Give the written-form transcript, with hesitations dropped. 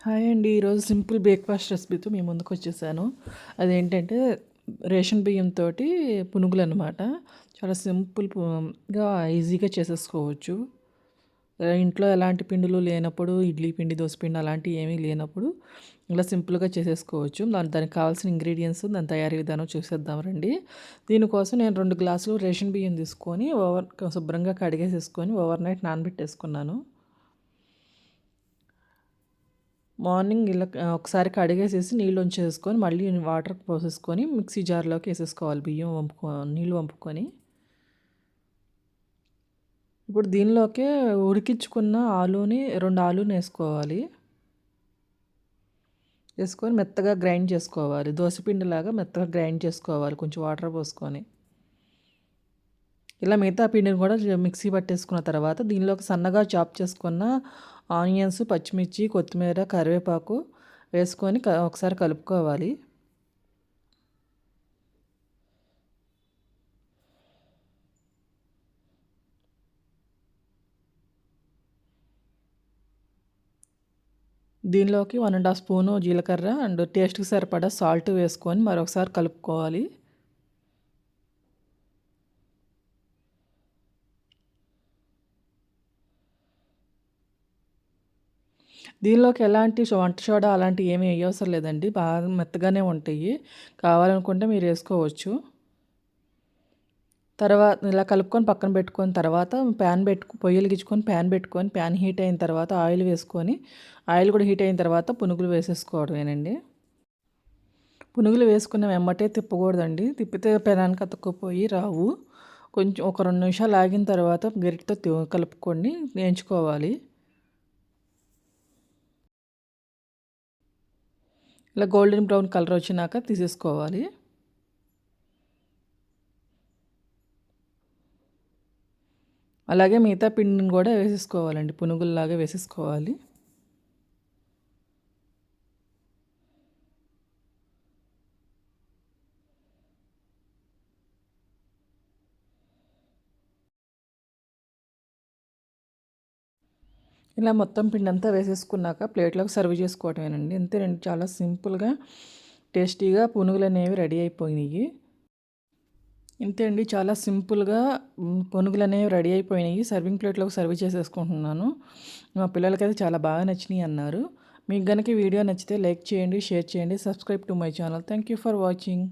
Hi అండి. ఈరోజు simple breakfast రెసిపీతో మీ ముందుకొచ్చేసాను. అదేంటంటే రేషన్ బియ్యంతోటి పునుగులనమాట. చాలా సింపుల్‌గా ఈజీగా చేసేసుకోవచ్చు. ఇంట్లో ఎలాంటి పిండిలు లేనప్పుడు ఇడ్లీ పిండి, దోస పిండి అలాంటివి ఏమీ లేనప్పుడు ఇలా సింపుల్‌గా చేసేసుకోవచ్చు. దానికి కావాల్సిన ఇంగ్రీడియెంట్స్, దాని తయారీ విధానం చూసేద్దాం రండి. దీనికోసం నేను 2 గ్లాసులు రేషన్ బియ్యం తీసుకొని శుభ్రంగా కడిగేసేసుకొని ఓవర్‌నైట్ నానబెట్టేసుకున్నాను. మార్నింగ్ ఇలా ఒకసారి కడిగేసేసి నీళ్ళు వంచేసుకొని మళ్ళీ వాటర్ పోసేసుకొని మిక్సీ జార్లోకి వేసేసుకోవాలి. బియ్యం నీళ్ళు వంపుకొని ఇప్పుడు దీనిలోకే ఉడికించుకున్న ఆలూని 2 ఆలూని వేసుకోవాలి. వేసుకొని మెత్తగా గ్రైండ్ చేసుకోవాలి. దోసపిండిలాగా మెత్తగా గ్రైండ్ చేసుకోవాలి కొంచెం వాటర్ పోసుకొని. ఇలా మిగతా పిండిని కూడా మిక్సీ పట్టేసుకున్న తర్వాత దీనిలోకి సన్నగా చాప్ చేసుకున్న ఆనియన్స్, పచ్చిమిర్చి, కొత్తిమీర, కరివేపాకు వేసుకొని ఒకసారి కలుపుకోవాలి. దీనిలోకి 1½ స్పూను జీలకర్ర అండ్ టేస్ట్‌కి సరిపడా సాల్ట్ వేసుకొని మరొకసారి కలుపుకోవాలి. దీనిలోకి ఎలాంటి వంట సోడా అలాంటివి ఏమీ వేయవసరం లేదండి. బాగా మెత్తగానే ఉంటాయి. కావాలనుకుంటే మీరు వేసుకోవచ్చు. తర్వాత ఇలా కలుపుకొని పక్కన పెట్టుకొని తర్వాత పొయ్యి వెలిగించుకొని ప్యాన్ పెట్టుకొని ప్యాన్ హీట్ అయిన తర్వాత ఆయిల్ వేసుకొని ఆయిల్ కూడా హీట్ అయిన తర్వాత పునుగులు వేసేసుకోవడమేనండి. పునుగులు వేసుకున్న వెంబటే తిప్పకూడదండి. తిప్పితే పెనానికి అతుక్కుపోయి రావు. కొంచెం ఒక 2 నిమిషాలు ఆగిన తర్వాత గరిటెతో కలుపుకొని వేయించుకోవాలి. ఇలా గోల్డెన్ బ్రౌన్ కలర్ వచ్చినాక తీసేసుకోవాలి. అలాగే మిగతా పిండిని కూడా వేసేసుకోవాలండి. పునుగుల్లాగా వేసేసుకోవాలి. ఇలా మొత్తం పిండంతా వేసేసుకున్నాక ప్లేట్లోకి సర్వ్ చేసుకోవటమేనండి. అంతేనండి, చాలా సింపుల్గా టేస్టీగా పునుగులు అనేవి రెడీ అయిపోయినాయి. ఇంతే అండి, చాలా సింపుల్గా పునుగులు అనేవి రెడీ అయిపోయినాయి. సర్వింగ్ ప్లేట్లోకి సర్వ్ చేసేసుకుంటున్నాను. మా పిల్లలకైతే చాలా బాగా నచ్చినాయి అన్నారు. మీకు కనుక వీడియో నచ్చితే లైక్ చేయండి, షేర్ చేయండి, subscribe to my channel. Thank you for watching.